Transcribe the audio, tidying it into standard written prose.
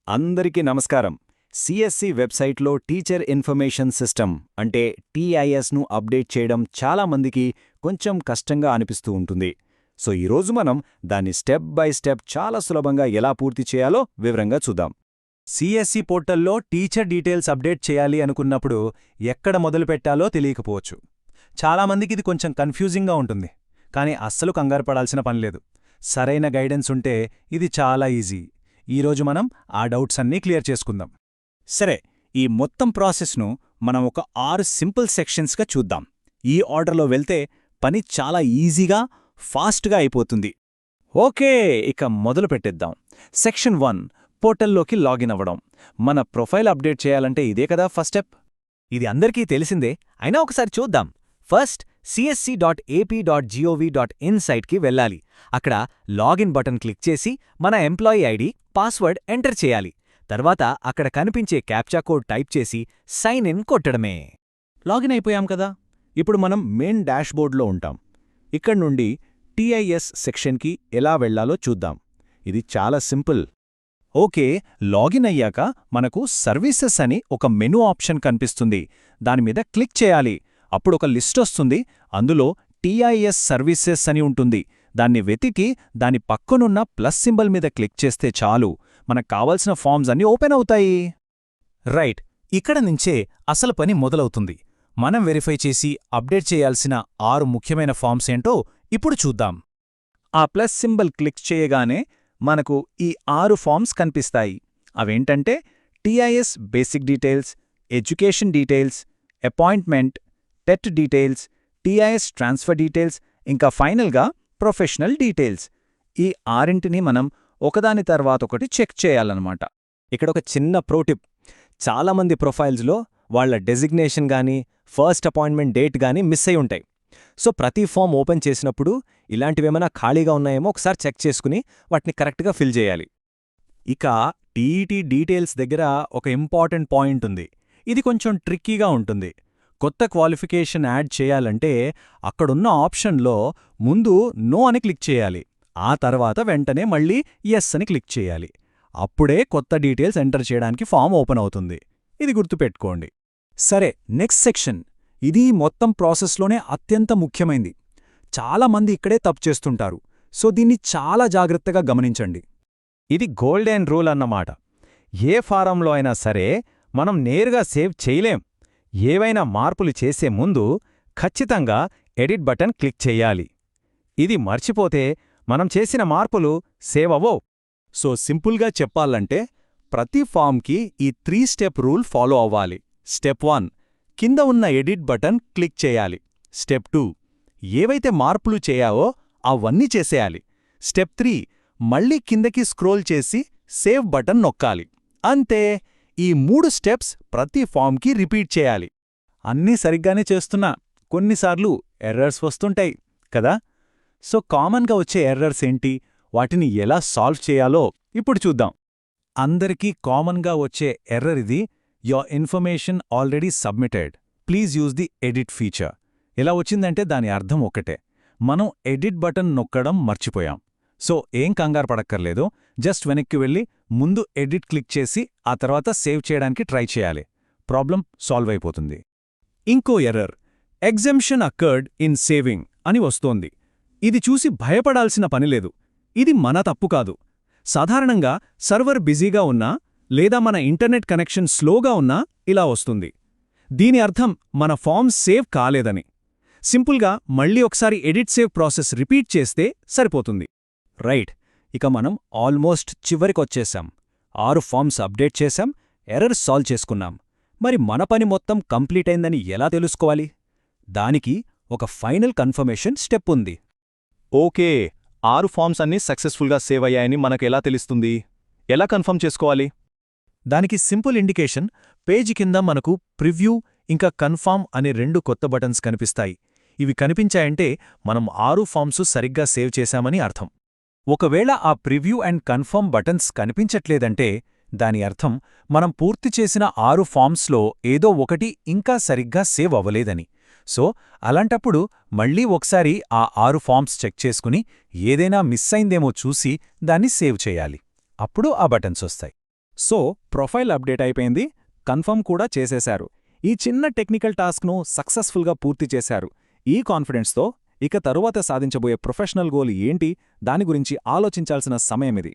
అందరికీ నమస్కారం. సిఎస్సి వెబ్సైట్లో టీచర్ ఇన్ఫర్మేషన్ సిస్టమ్ అంటే టీఐఎస్ను అప్డేట్ చేయడం చాలామందికి కొంచెం కష్టంగా అనిపిస్తూ ఉంటుంది. సో ఈరోజు మనం దాన్ని స్టెప్ బై స్టెప్ చాలా సులభంగా ఎలా పూర్తి చేయాలో వివరంగా చూద్దాం. సిఎస్సి పోర్టల్లో టీచర్ డీటెయిల్స్ అప్డేట్ చేయాలి అనుకున్నప్పుడు ఎక్కడ మొదలుపెట్టాలో తెలియకపోవచ్చు. చాలామందికి ఇది కొంచెం కన్ఫ్యూజింగ్గా ఉంటుంది. కానీ అస్సలు కంగారు పడాల్సిన పనిలేదు. సరైన గైడెన్స్ ఉంటే ఇది చాలా ఈజీ. ఈరోజు మనం ఆ డౌట్స్ అన్నీ క్లియర్ చేసుకుందాం. సరే, ఈ మొత్తం ప్రాసెస్ను మనం ఒక 6 సింపుల్ సెక్షన్స్గా చూద్దాం. ఈ ఆర్డర్లో వెళ్తే పని చాలా ఈజీగా, ఫాస్ట్గా అయిపోతుంది. ఓకే, ఇక మొదలు పెట్టేద్దాం. సెక్షన్ 1, పోర్టల్లోకి లాగిన్ అవ్వడం. మన ప్రొఫైల్ అప్డేట్ చేయాలంటే ఇదే కదా ఫస్ట్ స్టెప్. ఇది అందరికీ తెలిసిందే, అయినా ఒకసారి చూద్దాం. ఫస్ట్ csc.ap.gov.in సైట్కి వెళ్ళాలి. అక్కడ లాగిన్ బటన్ క్లిక్ చేసి మన ఎంప్లాయీ ఐడి, పాస్వర్డ్ ఎంటర్ చేయాలి. తర్వాత అక్కడ కనిపించే క్యాప్చా కోడ్ టైప్ చేసి సైన్ ఇన్ కొట్టడమే. లాగిన్ అయిపోయాం కదా. ఇప్పుడు మనం మెయిన్ డాష్బోర్డ్లో ఉంటాం. ఇక్కడి నుండి టీఐఎస్ సెక్షన్కి ఎలా వెళ్లాలో చూద్దాం. ఇది చాలా సింపుల్. ఓకే, లాగిన్ అయ్యాక మనకు సర్వీసెస్ అని ఒక మెనూ ఆప్షన్ కనిపిస్తుంది. దానిమీద క్లిక్ చేయాలి. అప్పుడు ఒక లిస్ట్ వస్తుంది. అందులో టీఐఎస్ సర్వీసెస్ అని ఉంటుంది. దాన్ని వెతికి దాని పక్కనున్న ప్లస్ సింబల్ మీద క్లిక్ చేస్తే చాలు, మనకు కావలసిన ఫామ్స్ అన్నీ ఓపెన్ అవుతాయి. రైట్, ఇక్కడ నుంచే అసలు పని మొదలవుతుంది. మనం వెరిఫై చేసి అప్డేట్ చేయాల్సిన 6 ముఖ్యమైన ఫామ్స్ ఏంటో ఇప్పుడు చూద్దాం. ఆ ప్లస్ సింబల్ క్లిక్ చేయగానే మనకు ఈ 6 ఫామ్స్ కనిపిస్తాయి. అవేంటంటే TIS basic details, education details, appointment, TET details, TIS transfer details, ఇంకా ఫైనల్గా ప్రొఫెషనల్ డీటెయిల్స్. ఈ 6ంటిని మనం ఒకదాని తర్వాతొకటి చెక్ చేయాలన్నమాట. ఇక్కడొక చిన్న ప్రోటిప్. చాలామంది ప్రొఫైల్స్లో వాళ్ల డెసిగ్నేషన్ గానీ, ఫస్ట్ అపాయింట్మెంట్ డేట్ గానీ మిస్ అయి ఉంటాయి. సో ప్రతి ఫామ్ ఓపెన్ చేసినప్పుడు ఇలాంటివేమైనా ఖాళీగా ఉన్నాయేమో ఒకసారి చెక్ చేసుకుని వాటిని కరెక్ట్గా ఫిల్ చేయాలి. ఇక టీఈటీ డీటెయిల్స్ దగ్గర ఒక ఇంపార్టెంట్ పాయింట్ ఉంది. ఇది కొంచెం ట్రిక్కీగా ఉంటుంది. కొత్త క్వాలిఫికేషన్ యాడ్ చేయాలంటే అక్కడున్న ఆప్షన్లో ముందు నో అని క్లిక్ చేయాలి. ఆ తర్వాత వెంటనే మళ్ళీ ఎస్ అని క్లిక్ చేయాలి. అప్పుడే కొత్త డీటెయిల్స్ ఎంటర్ చేయడానికి ఫామ్ ఓపెన్ అవుతుంది. ఇది గుర్తుపెట్టుకోండి. సరే, నెక్స్ట్ సెక్షన్. ఇది మొత్తం ప్రాసెస్లోనే అత్యంత ముఖ్యమైంది. చాలామంది ఇక్కడే తప్పు చేస్తుంటారు. సో దీన్ని చాలా జాగ్రత్తగా గమనించండి. ఇది గోల్డెన్ రూల్ అన్నమాట. ఏ ఫారంలో అయినా సరే మనం నేరుగా సేవ్ చేయలేం. ఏవైనా మార్పులు చేసే ముందు ఖచ్చితంగా ఎడిట్ బటన్ క్లిక్ చెయ్యాలి. ఇది మర్చిపోతే మనం చేసిన మార్పులు సేవ్ అవ్వవు. సో సింపుల్గా చెప్పాలంటే ప్రతి ఫామ్కి ఈ 3 స్టెప్ రూల్ ఫాలో అవ్వాలి. స్టెప్ 1, కింద ఉన్న ఎడిట్ బటన్ క్లిక్ చేయాలి. స్టెప్ 2, ఏవైతే మార్పులు చేయావో అవన్నీ చేసేయాలి. స్టెప్ 3, మళ్ళీ కిందకి స్క్రోల్ చేసి సేవ్ బటన్ నొక్కాలి. అంతే. ఈ 3 స్టెప్స్ ప్రతి ఫామ్కి రిపీట్ చేయాలి. అన్నీ సరిగ్గానే చేస్తున్నా, కొన్నిసార్లు ఎర్రర్స్ వస్తుంటాయి కదా. సో కామన్గా వచ్చే ఎర్రర్స్ ఏంటి, వాటిని ఎలా సాల్వ్ చేయాలో ఇప్పుడు చూద్దాం. అందరికీ కామన్గా వచ్చే ఎర్రర్ ఇది: your information already submitted, please use the edit feature. ఇలా వచ్చిందంటే దాని అర్థం ఒకటే, మనం ఎడిట్ బటన్ నొక్కడం మర్చిపోయాం. సో ఏం కంగారు పడక్కర్లేదు. జస్ట్ వెనక్కి వెళ్ళి ముందు ఎడిట్ క్లిక్ చేసి ఆ తర్వాత సేవ్ చేయడానికి ట్రై చేయాలి. ప్రాబ్లం సాల్వ్ అయిపోతుంది. ఇంకో error, exemption occurred in saving అని వస్తోంది. ఇది చూసి భయపడాల్సిన పనిలేదు. ఇది మన తప్పు కాదు. సాధారణంగా సర్వర్ బిజీగా ఉన్నా లేదా మన ఇంటర్నెట్ కనెక్షన్ స్లోగా ఉన్నా ఇలా వస్తుంది. దీని అర్థం మన ఫామ్ సేవ్ కాలేదని. సింపుల్గా మళ్ళీ ఒకసారి ఎడిట్ సేవ్ ప్రాసెస్ రిపీట్ చేస్తే సరిపోతుంది. రైట్, ఇక మనం ఆల్మోస్ట్ చివరికొచ్చేశాం. 6 ఫామ్స్ అప్డేట్ చేశాం, ఎర్రర్ సాల్వ్ చేసుకున్నాం. మరి మన పని మొత్తం కంప్లీట్ అయిందని ఎలా తెలుసుకోవాలి? దానికి ఒక ఫైనల్ కన్ఫర్మేషన్ స్టెప్ ఉంది. ఓకే, 6 ఫామ్స్ అన్నీ సక్సెస్ఫుల్గా సేవ్ అయ్యాయని మనకు ఎలా తెలుస్తుంది? ఎలా కన్ఫర్మ్ చేసుకోవాలి? దానికి సింపుల్ ఇండికేషన్, పేజీ కింద మనకు ప్రివ్యూ ఇంకా కన్ఫర్మ్ అనే 2 కొత్త బటన్స్ కనిపిస్తాయి. ఇవి కనిపించాయంటే మనం 6 ఫామ్సు సరిగ్గా సేవ్ చేశామని అర్థం. ఒకవేళ ఆ ప్రివ్యూ అండ్ కన్ఫర్మ్ బటన్స్ కనిపించట్లేదంటే దాని అర్థం మనం పూర్తి చేసిన 6 ఫామ్స్లో ఏదో ఒకటి ఇంకా సరిగ్గా సేవ్ అవ్వలేదని. సో అలాంటప్పుడు మళ్ళీ ఒకసారి ఆ 6 ఫామ్స్ చెక్ చేసుకుని ఏదైనా మిస్ అయిందేమో చూసి దాన్ని సేవ్ చేయాలి. అప్పుడు ఆ బటన్స్ వస్తాయి. సో ప్రొఫైల్ అప్డేట్ అయిపోయింది, కన్ఫర్మ్ కూడా చేసేశారు. ఈ చిన్న టెక్నికల్ టాస్క్ను సక్సెస్ఫుల్గా పూర్తి చేశారు. ఈ కాన్ఫిడెన్స్తో ఇక తరువాత సాధించబోయే ప్రొఫెషనల్ గోల్ ఏంటి, దాని గురించి ఆలోచించాల్సిన సమయమిది.